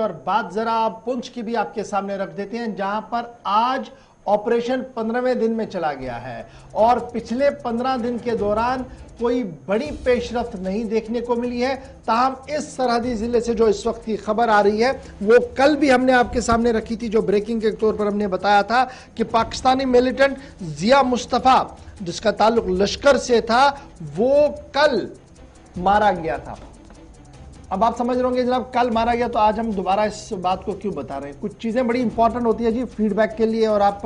और बात जरा आप पुंछ की भी आपके सामने रख देते हैं, जहां पर आज ऑपरेशन 15वें दिन में चला गया है और पिछले 15 दिन के दौरान कोई बड़ी पेशरफ्त नहीं देखने को मिली है। ताहम इस सरहदी जिले से जो इस वक्त की खबर आ रही है वो कल भी हमने आपके सामने रखी थी, जो ब्रेकिंग के तौर पर हमने बताया था कि पाकिस्तानी मिलिटेंट जिया मुस्तफा जिसका ताल्लुक लश्कर से था वो कल मारा गया था। अब आप समझ रहे होंगे जनाब कल मारा गया तो आज हम दोबारा इस बात को क्यों बता रहे हैं। कुछ चीज़ें बड़ी इंपॉर्टेंट होती है जी फीडबैक के लिए, और आप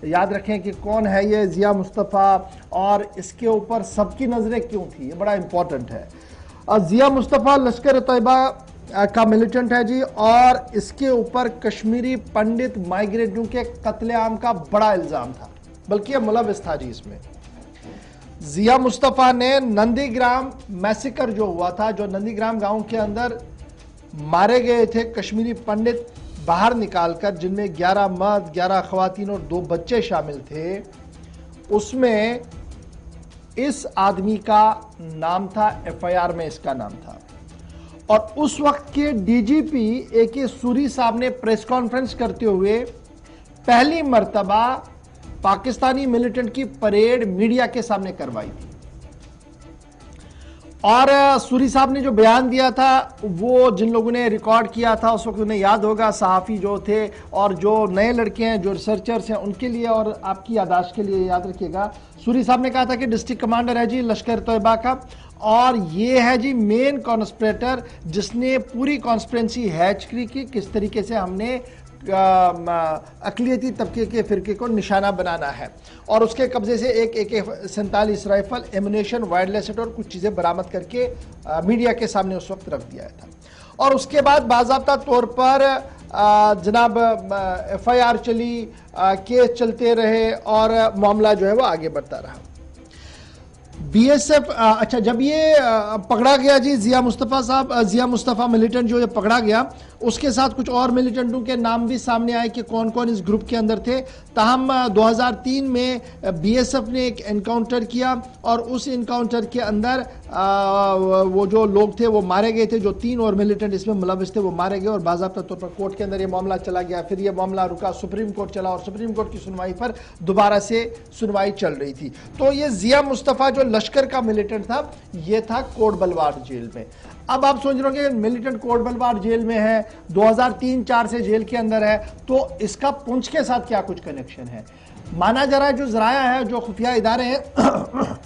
याद रखें कि कौन है ये जिया मुस्तफ़ा और इसके ऊपर सबकी नज़रें क्यों थी, ये बड़ा इंपॉर्टेंट है। जिया मुस्तफ़ा लश्कर तैयबा का मिलिटेंट है जी, और इसके ऊपर कश्मीरी पंडित माइग्रेंटों के कत्लेआम का बड़ा इल्ज़ाम था, बल्कि यह मुलविस था जी इसमें। जिया मुस्तफा ने नंदीग्राम मैसेकर जो हुआ था, जो नंदीग्राम गांव के अंदर मारे गए थे कश्मीरी पंडित बाहर निकालकर, जिनमें 11 मर्द 11 खवातीन और 2 बच्चे शामिल थे, उसमें इस आदमी का नाम था, एफआईआर में इसका नाम था। और उस वक्त के डीजीपी AK सूरी साहब ने प्रेस कॉन्फ्रेंस करते हुए पहली मर्तबा पाकिस्तानी मिलिटेंट की परेड मीडिया के सामने करवाई थी। और सूरी साहब ने जो बयान दिया था वो जिन लोगों ने रिकॉर्ड किया था उस वक्त उन्हें याद होगा, सहाफ़ी जो थे और जो नए लड़के हैं जो रिसर्चर्स हैं उनके लिए और आपकी यादाश्त के लिए याद रखिएगा। सूरी साहब ने कहा था कि डिस्ट्रिक्ट कमांडर है जी लश्कर तैयबा का, और ये है जी मेन कॉन्स्पिरेटर जिसने पूरी कॉन्स्पिरेंसी हैच की, किस तरीके से हमने अक़लियती तबके के फिरके को निशाना बनाना है। और उसके कब्जे से एक AK-47 rifle, ammunition, wireless set और कुछ चीज़ें बरामद करके मीडिया के सामने उस वक्त रख दिया था। और उसके बाद बाज़ाब्ता तौर पर जनाब FIR चली, केस चलते रहे और मामला जो है वो आगे बढ़ता रहा। BSF अच्छा, जब ये पकड़ा गया जी जिया मुस्तफ़ा मिलिटेंट जो ये पकड़ा गया, उसके साथ कुछ और मिलिटेंटों के नाम भी सामने आए कि कौन कौन इस ग्रुप के अंदर थे। ताहम 2003 में BSF ने एक एनकाउंटर किया और उस एनकाउंटर के अंदर वो जो लोग थे वो मारे गए थे, जो 3 और मिलिटेंट इसमें मुलविस थे वो मारे गए और बाज़ाब्ता तौर पर कोर्ट के अंदर ये मामला चला गया। फिर ये मामला रुका, सुप्रीम कोर्ट चला और सुप्रीम कोर्ट की सुनवाई पर दोबारा से सुनवाई चल रही थी। तो ये जिया मुस्तफ़ा जो लश्कर का मिलिटेंट था ये था कोट बलवार जेल में। अब आप सोच रहे हो कि मिलिटेंट कोट बलवार जेल में है, 2003-4 से जेल के अंदर है, तो इसका पुंछ के साथ क्या कुछ कनेक्शन है। माना जा रहा है जो जराया है, जो खुफिया इदारे हैं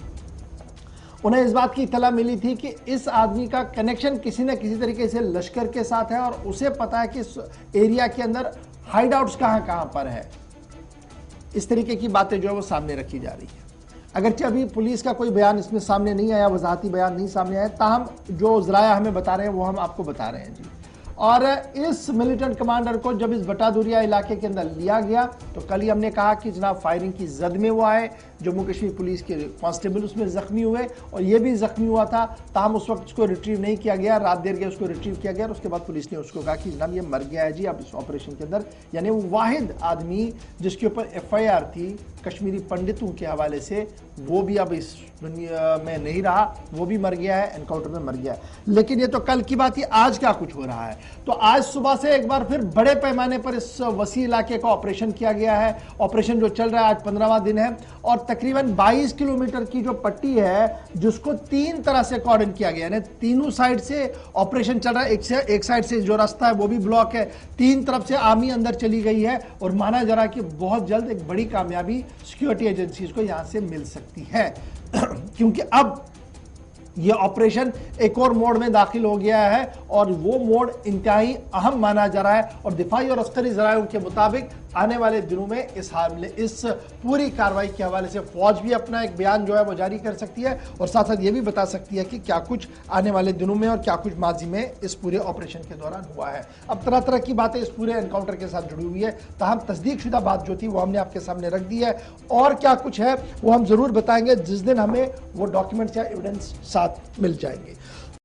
उन्हें इस बात की इत्तला मिली थी कि इस आदमी का कनेक्शन किसी न किसी तरीके से लश्कर के साथ है और उसे पता है कि इस एरिया के अंदर हाइड आउट्स कहां पर है। इस तरीके की बातें जो है वो सामने रखी जा रही है। अगरचे अभी पुलिस का कोई बयान इसमें सामने नहीं आया, वजाहती बयान नहीं सामने आया, ताहम जो ज़राया हमें बता रहे हैं वो हम आपको बता रहे हैं जी। और इस मिलिटेंट कमांडर को जब इस बटादुरिया इलाके के अंदर लिया गया तो कल ही हमने कहा कि जनाब फायरिंग की जद में वो आए, जम्मू कश्मीर पुलिस के कांस्टेबल उसमें जख्मी हुए और ये भी जख्मी हुआ था। ताहम उस वक्त उसको रिट्रीव नहीं किया गया, रात देर गया उसको रिट्रीव किया गया और उसके बाद पुलिस ने उसको कहा कि जनाब ये मर गया है जी अब इस ऑपरेशन के अंदर। यानी वो वाहिद आदमी जिसके ऊपर FIR थी कश्मीरी पंडितों के हवाले से, वो भी अब इस दुनिया में नहीं रहा, वो भी मर गया है, एनकाउंटर में मर गया है। लेकिन ये तो कल की बात थी, आज क्या कुछ हो रहा है। तो आज सुबह से एक बार फिर बड़े पैमाने पर इस वसी इलाके का ऑपरेशन किया गया है। ऑपरेशन जो चल रहा है आज 15वां दिन है और तकरीबन 22 किलोमीटर की जो पट्टी है जिसको 3 तरह से कॉर्डन किया गया है, तीनों साइड से ऑपरेशन चल रहा है। एक साइड से जो रास्ता है वो भी ब्लॉक है, 3 तरफ से आर्मी अंदर चली गई है और माना जा रहा है कि बहुत जल्द एक बड़ी कामयाबी सिक्योरिटी एजेंसीज को यहां से मिल सकती है क्योंकि अब ये ऑपरेशन एक और मोड में दाखिल हो गया है और वो मोड इंतहाई अहम माना जा रहा है। और दिफाई और अस्करी ज़रायों के मुताबिक आने वाले दिनों में इस पूरी कार्रवाई के हवाले से फौज भी अपना एक बयान जो है वो जारी कर सकती है और साथ साथ ये भी बता सकती है कि क्या कुछ आने वाले दिनों में और क्या कुछ माजी में इस पूरे ऑपरेशन के दौरान हुआ है। अब तरह तरह की बातें इस पूरे एनकाउंटर के साथ जुड़ी हुई है, ताहम तस्दीक शुदा बात जो थी वो हमने आपके सामने रख दी है और क्या कुछ है वो हम जरूर बताएंगे जिस दिन हमें वो डॉक्यूमेंट्स या एविडेंस साथ मिल जाएंगे।